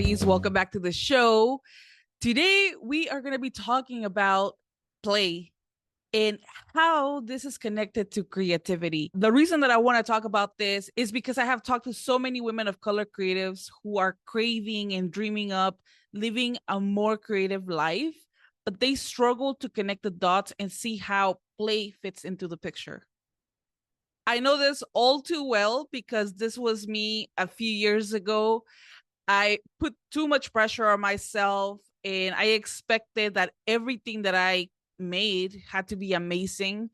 Baddies. Welcome back to the show. Today, we are going to be talking about play and how this is connected to creativity. The reason that I want to talk about this is because I have talked to so many women of color creatives who are craving and dreaming up living a more creative life, but they struggle to connect the dots and see how play fits into the picture. I know this all too well because this was me a few years ago. I put too much pressure on myself and I expected that everything that I made had to be amazing.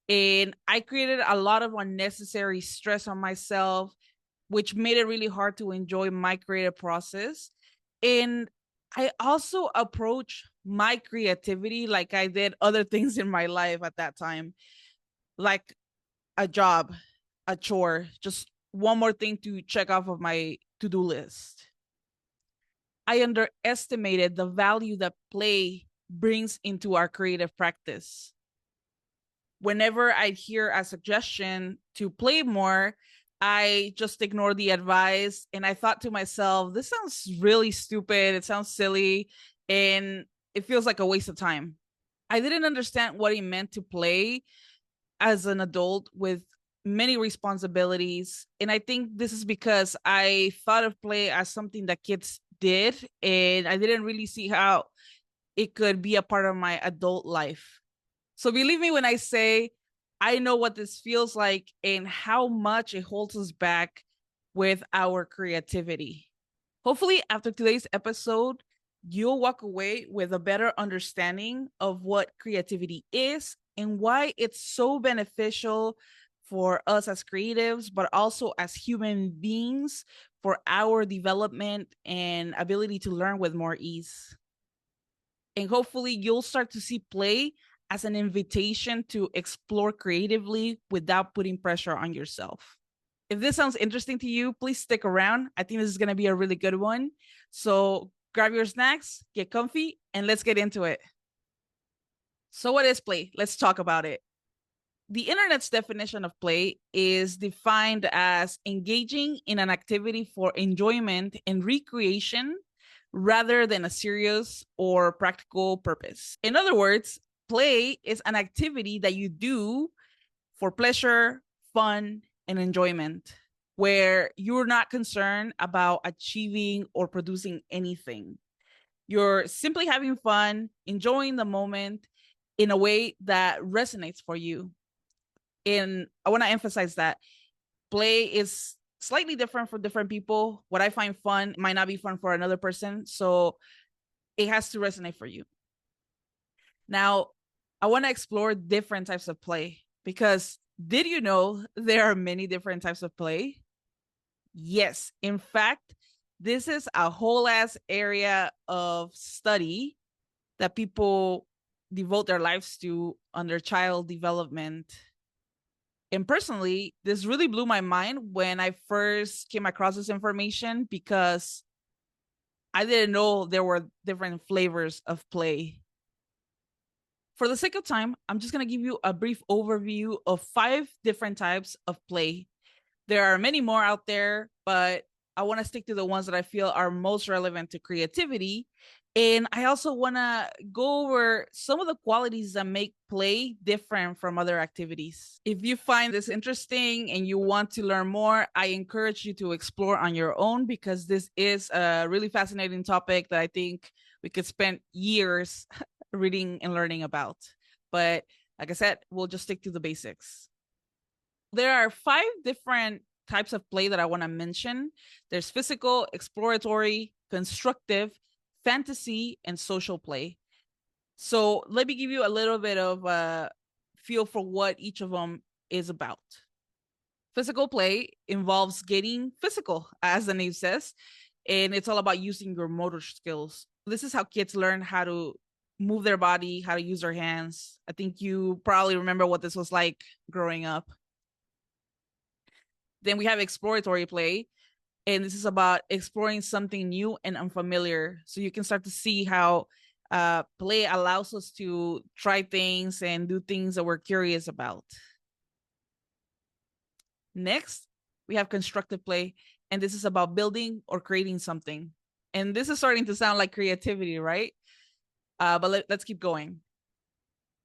And I created a lot of unnecessary stress on myself, which made it really hard to enjoy my creative process. And I also approach my creativity like I did other things in my life at that time, like a job, a chore, just one more thing to check off of my to-do list. I underestimated the value that play brings into our creative practice. Whenever I'd hear a suggestion to play more, I just ignored the advice and I thought to myself, this sounds really stupid. It sounds silly and it feels like a waste of time. I didn't understand what it meant to play as an adult with many responsibilities. And I think this is because I thought of play as something that kids did, and I didn't really see how it could be a part of my adult life. So believe me when I say I know what this feels like and how much it holds us back with our creativity. Hopefully, after today's episode, you'll walk away with a better understanding of what creativity is and why it's so beneficial for us as creatives, but also as human beings for our development and ability to learn with more ease. And hopefully, you'll start to see play as an invitation to explore creatively without putting pressure on yourself. If this sounds interesting to you, please stick around. I think this is going to be a really good one. So grab your snacks, get comfy, and let's get into it. So, what is play? Let's talk about it. The internet's definition of play is defined as engaging in an activity for enjoyment and recreation rather than a serious or practical purpose. In other words, play is an activity that you do for pleasure, fun, and enjoyment, where you're not concerned about achieving or producing anything. You're simply having fun, enjoying the moment in a way that resonates for you. And I want to emphasize that play is slightly different for different people. What I find fun might not be fun for another person. So it has to resonate for you. Now, I want to explore different types of play because did you know there are many different types of play? Yes. In fact, this is a whole ass area of study that people devote their lives to under child development. And personally, this really blew my mind when I first came across this information because I didn't know there were different flavors of play. For the sake of time, I'm just going to give you a brief overview of 5 different types of play. There are many more out there, but I want to stick to the ones that I feel are most relevant to creativity. And I also want to go over some of the qualities that make play different from other activities. If you find this interesting and you want to learn more, I encourage you to explore on your own because this is a really fascinating topic that I think we could spend years reading and learning about. But like I said, we'll just stick to the basics. There are 5 different types of play that I want to mention. There's physical, exploratory, constructive, fantasy, and social play. So let me give you a little bit of a feel for what each of them is about. Physical play involves getting physical, as the name says, and it's all about using your motor skills. This is how kids learn how to move their body, how to use their hands. I think you probably remember what this was like growing up. Then we have exploratory play, and this is about exploring something new and unfamiliar. So you can start to see how play allows us to try things and do things that we're curious about. Next, we have constructive play, and this is about building or creating something. And this is starting to sound like creativity, right? But let's keep going.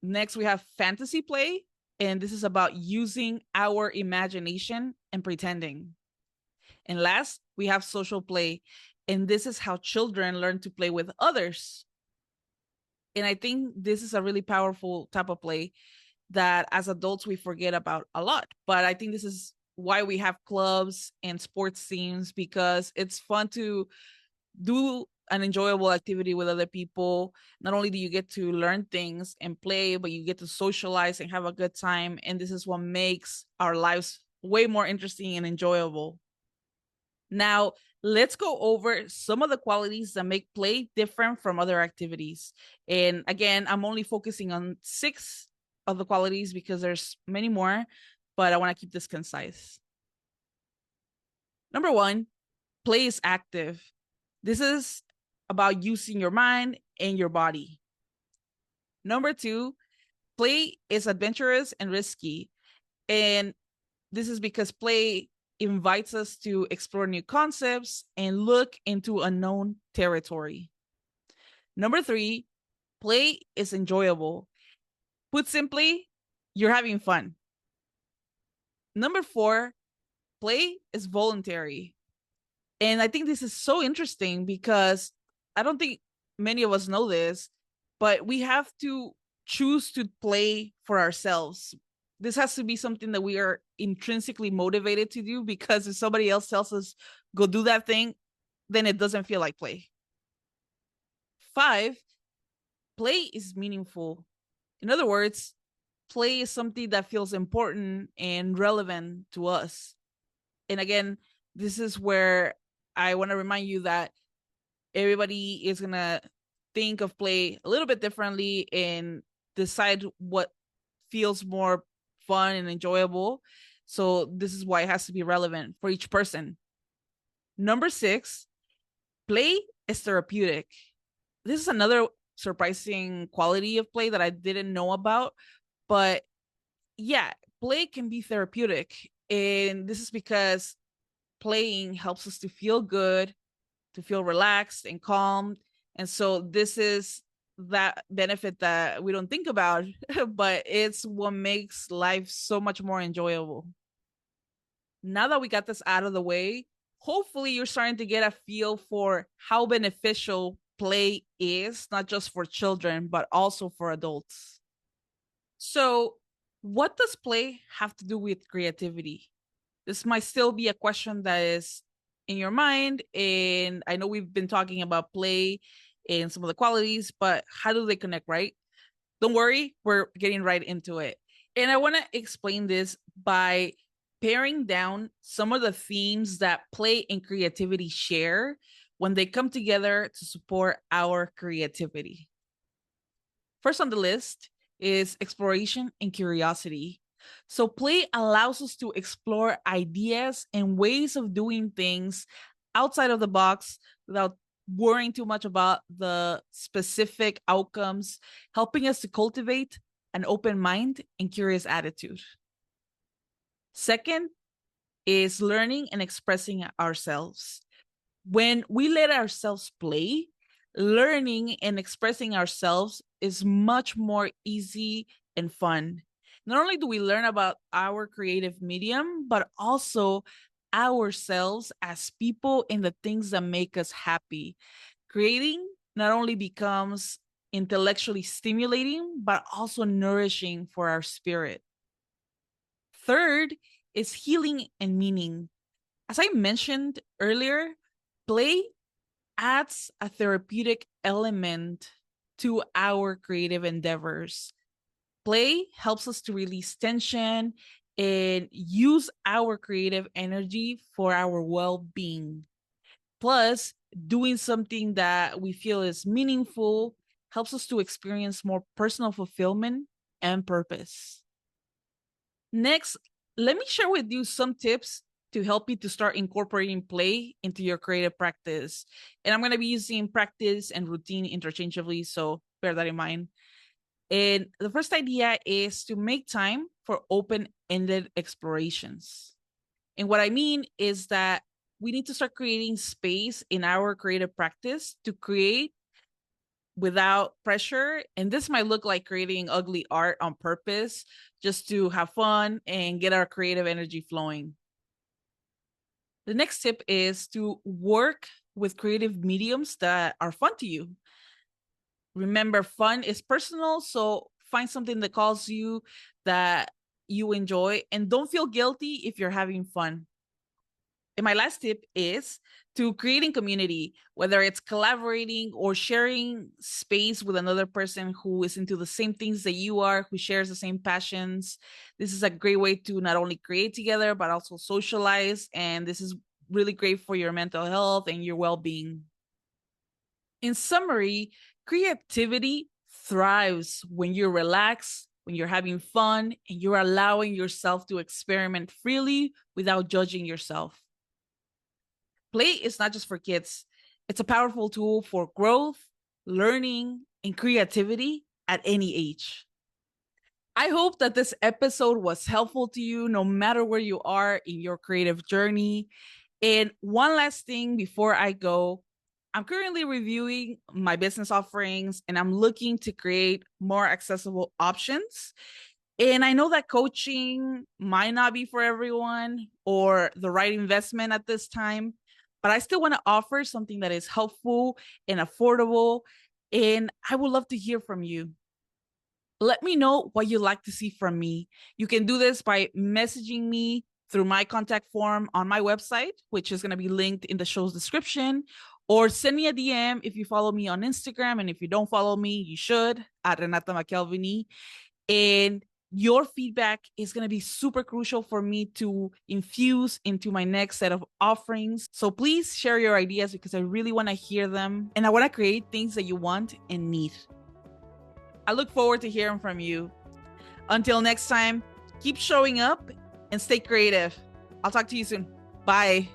Next, we have fantasy play. And this is about using our imagination and pretending. And last, we have social play. And this is how children learn to play with others. And I think this is a really powerful type of play that as adults we forget about a lot. But I think this is why we have clubs and sports teams, because it's fun to do an enjoyable activity with other people. Not only do you get to learn things and play, but you get to socialize and have a good time. And this is what makes our lives way more interesting and enjoyable. Now, let's go over some of the qualities that make play different from other activities. And again, I'm only focusing on 6 of the qualities because there's many more, but I want to keep this concise. Number 1, play is active. This is about using your mind and your body. Number 2, play is adventurous and risky. And this is because play invites us to explore new concepts and look into unknown territory. Number 3, play is enjoyable. Put simply, you're having fun. Number 4, play is voluntary. And I think this is so interesting because I don't think many of us know this, but we have to choose to play for ourselves. This has to be something that we are intrinsically motivated to do, because if somebody else tells us go do that thing, then it doesn't feel like play. 5, play is meaningful. In other words, play is something that feels important and relevant to us. And again, this is where I want to remind you that everybody is going to think of play a little bit differently and decide what feels more fun and enjoyable. So this is why it has to be relevant for each person. Number 6, play is therapeutic. This is another surprising quality of play that I didn't know about, but yeah, play can be therapeutic. And this is because playing helps us to feel good, to feel relaxed and calm. And so this is that benefit that we don't think about, but it's what makes life so much more enjoyable. Now that we got this out of the way, hopefully you're starting to get a feel for how beneficial play is, not just for children, but also for adults. So, what does play have to do with creativity? This might still be a question that is in your mind. And I know we've been talking about play and some of the qualities, but how do they connect, right? Don't worry, we're getting right into it. And I want to explain this by paring down some of the themes that play and creativity share when they come together to support our creativity. First on the list is exploration and curiosity. So, play allows us to explore ideas and ways of doing things outside of the box without worrying too much about the specific outcomes, helping us to cultivate an open mind and curious attitude. Second is learning and expressing ourselves. When we let ourselves play, learning and expressing ourselves is much more easy and fun. Not only do we learn about our creative medium, but also ourselves as people and the things that make us happy. Creating not only becomes intellectually stimulating, but also nourishing for our spirit. Third is healing and meaning. As I mentioned earlier, play adds a therapeutic element to our creative endeavors. Play helps us to release tension and use our creative energy for our well-being. Plus, doing something that we feel is meaningful helps us to experience more personal fulfillment and purpose. Next, let me share with you some tips to help you to start incorporating play into your creative practice. And I'm going to be using practice and routine interchangeably, so bear that in mind. And the first idea is to make time for open-ended explorations. And what I mean is that we need to start creating space in our creative practice to create without pressure. And this might look like creating ugly art on purpose just to have fun and get our creative energy flowing. The next tip is to work with creative mediums that are fun to you. Remember, fun is personal, so find something that calls you, that you enjoy, and don't feel guilty if you're having fun. And my last tip is to creating community, whether it's collaborating or sharing space with another person who is into the same things that you are, who shares the same passions. This is a great way to not only create together, but also socialize. And this is really great for your mental health and your well-being. In summary, creativity thrives when you're relaxed, when you're having fun, and you're allowing yourself to experiment freely without judging yourself. Play is not just for kids. It's a powerful tool for growth, learning, and creativity at any age. I hope that this episode was helpful to you, no matter where you are in your creative journey. And one last thing before I go, I'm currently reviewing my business offerings and I'm looking to create more accessible options. And I know that coaching might not be for everyone or the right investment at this time, but I still want to offer something that is helpful and affordable. And I would love to hear from you. Let me know what you'd like to see from me. You can do this by messaging me through my contact form on my website, which is going to be linked in the show's description, or send me a DM if you follow me on Instagram. And if you don't follow me, you should, at Renata McKelviny. And your feedback is going to be super crucial for me to infuse into my next set of offerings. So please share your ideas because I really want to hear them. And I want to create things that you want and need. I look forward to hearing from you. Until next time, keep showing up and stay creative. I'll talk to you soon. Bye.